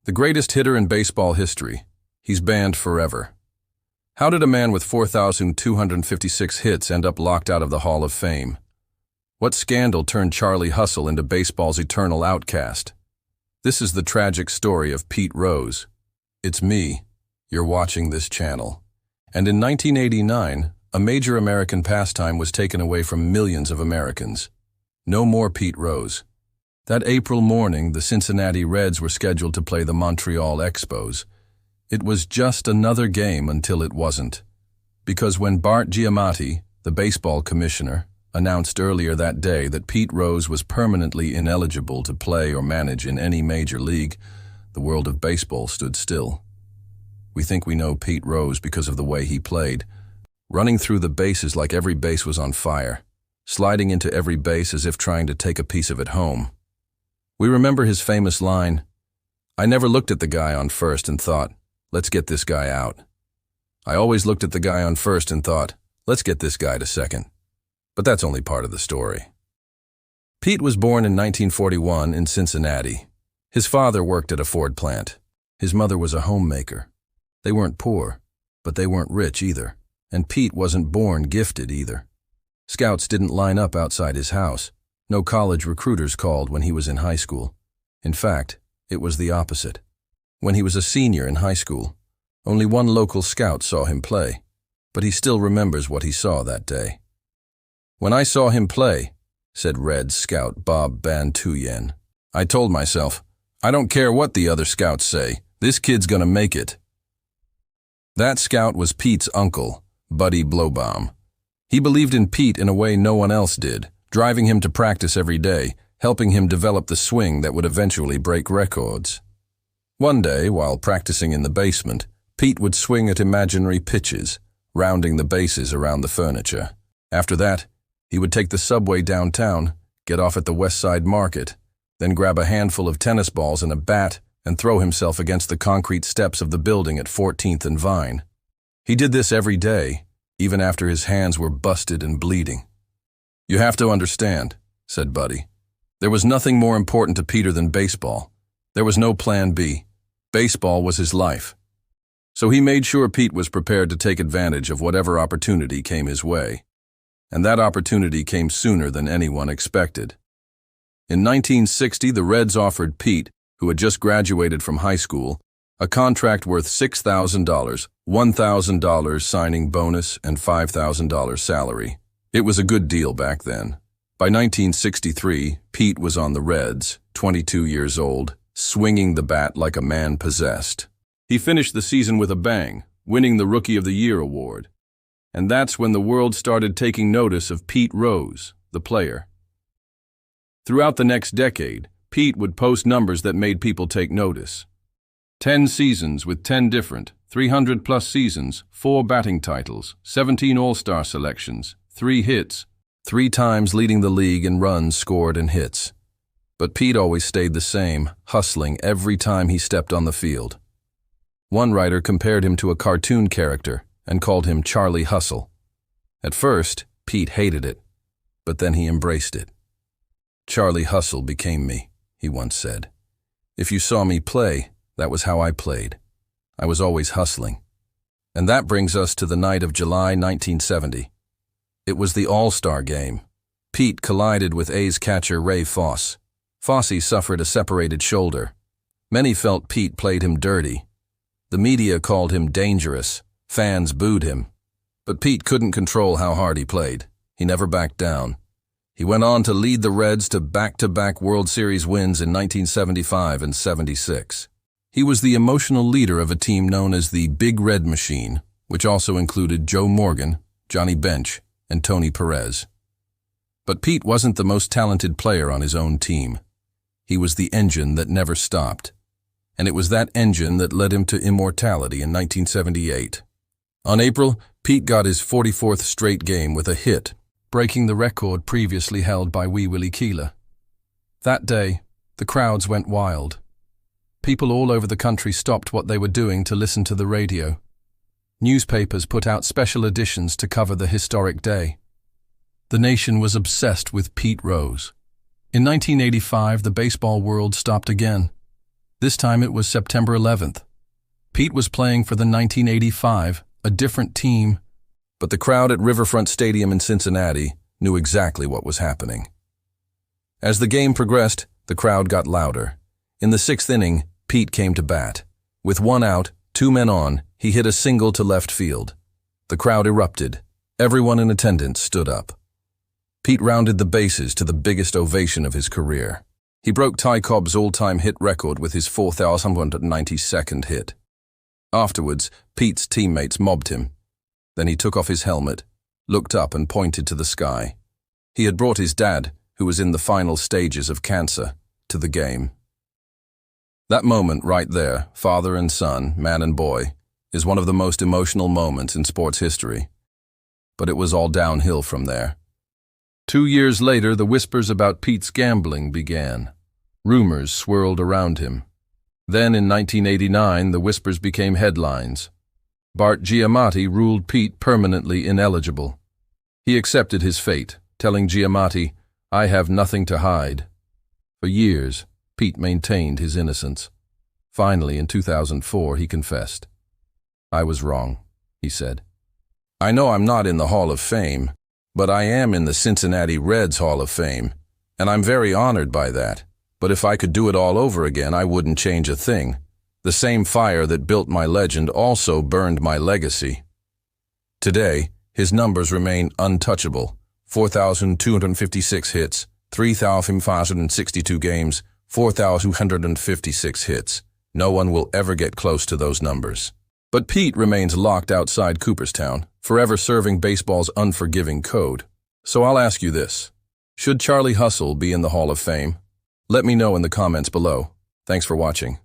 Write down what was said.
The greatest hitter in baseball history. He's banned forever. How did a man with 4,256 hits end up locked out of the Hall of Fame? What scandal turned Charlie Hustle into baseball's eternal outcast? This is the tragic story of Pete Rose. It's me. You're watching this channel. And in 1989, a major American pastime was taken away from millions of Americans. No more Pete Rose. That April morning, the Cincinnati Reds were scheduled to play the Montreal Expos. It was just another game until it wasn't. Because when Bart Giamatti, the baseball commissioner, announced earlier that day that Pete Rose was permanently ineligible to play or manage in any major league, the world of baseball stood still. We think we know Pete Rose because of the way he played, running through the bases like every base was on fire, sliding into every base as if trying to take a piece of it home. We remember his famous line, "I never looked at the guy on first and thought, let's get this guy out. I always looked at the guy on first and thought, let's get this guy to second." But that's only part of the story. Pete was born in 1941 in Cincinnati. His father worked at a Ford plant. His mother was a homemaker. They weren't poor, but they weren't rich either. And Pete wasn't born gifted either. Scouts didn't line up outside his house. No college recruiters called when he was in high school. In fact, it was the opposite. When he was a senior in high school, only one local scout saw him play, but he still remembers what he saw that day. "When I saw him play," said Reds scout Bob Bantuyen, "I told myself, I don't care what the other scouts say, this kid's gonna make it." That scout was Pete's uncle, Buddy Blowbaum. He believed in Pete in a way no one else did, driving him to practice every day, helping him develop the swing that would eventually break records. One day, while practicing in the basement, Pete would swing at imaginary pitches, rounding the bases around the furniture. After that, he would take the subway downtown, get off at the West Side Market, then grab a handful of tennis balls and a bat and throw himself against the concrete steps of the building at 14th and Vine. He did this every day, even after his hands were busted and bleeding. "You have to understand," said Buddy. "There was nothing more important to Peter than baseball. There was no plan B. Baseball was his life." So he made sure Pete was prepared to take advantage of whatever opportunity came his way. And that opportunity came sooner than anyone expected. In 1960, the Reds offered Pete, who had just graduated from high school, a contract worth $6,000, $1,000 signing bonus, and $5,000 salary. It was a good deal back then. By 1963, Pete was on the Reds, 22 years old, swinging the bat like a man possessed. He finished the season with a bang, winning the Rookie of the Year award. And that's when the world started taking notice of Pete Rose, the player. Throughout the next decade, Pete would post numbers that made people take notice. 10 seasons with 10 different, 300-plus seasons, 4 batting titles, 17 All-Star selections, 3 hits, 3 times leading the league in runs scored and hits. But Pete always stayed the same, hustling every time he stepped on the field. One writer compared him to a cartoon character and called him Charlie Hustle. At first, Pete hated it, but then he embraced it. "Charlie Hustle became me," he once said. "If you saw me play, that was how I played. I was always hustling." And that brings us to the night of July 1970. It was the All-Star game. Pete collided with A's catcher Ray Fosse. Fosse suffered a separated shoulder. Many felt Pete played him dirty. The media called him dangerous. Fans booed him. But Pete couldn't control how hard he played. He never backed down. He went on to lead the Reds to back-to-back World Series wins in 1975 and 76. He was the emotional leader of a team known as the Big Red Machine, which also included Joe Morgan, Johnny Bench, and Tony Perez. But Pete wasn't the most talented player on his own team. He was the engine that never stopped. And it was that engine that led him to immortality in 1978. On April, Pete got his 44th straight game with a hit, breaking the record previously held by Wee Willie Keeler. That day, the crowds went wild. People all over the country stopped what they were doing to listen to the radio. Newspapers put out special editions to cover the historic day. The nation was obsessed with Pete Rose. In 1985, the baseball world stopped again. This time it was September 11th. Pete was playing for the 1985, a different team, but the crowd at Riverfront Stadium in Cincinnati knew exactly what was happening. As the game progressed, the crowd got louder. In the sixth inning, Pete came to bat. With 1 out, 2 men on, he hit a single to left field. The crowd erupted. Everyone in attendance stood up. Pete rounded the bases to the biggest ovation of his career. He broke Ty Cobb's all-time hit record with his 4,192nd hit. Afterwards, Pete's teammates mobbed him. Then he took off his helmet, looked up and pointed to the sky. He had brought his dad, who was in the final stages of cancer, to the game. That moment right there, father and son, man and boy, is one of the most emotional moments in sports history. But it was all downhill from there. 2 years later, the whispers about Pete's gambling began. Rumors swirled around him. Then in 1989, the whispers became headlines. Bart Giamatti ruled Pete permanently ineligible. He accepted his fate, telling Giamatti, "I have nothing to hide." For years, Pete maintained his innocence. Finally, in 2004, he confessed. "I was wrong," he said. "I know I'm not in the Hall of Fame, but I am in the Cincinnati Reds Hall of Fame, and I'm very honored by that. But if I could do it all over again, I wouldn't change a thing. The same fire that built my legend also burned my legacy." Today, his numbers remain untouchable. 4,256 hits, 3,562 games, 4,256 hits. No one will ever get close to those numbers. But Pete remains locked outside Cooperstown, forever serving baseball's unforgiving code. So I'll ask you this. Should Charlie Hustle be in the Hall of Fame? Let me know in the comments below. Thanks for watching.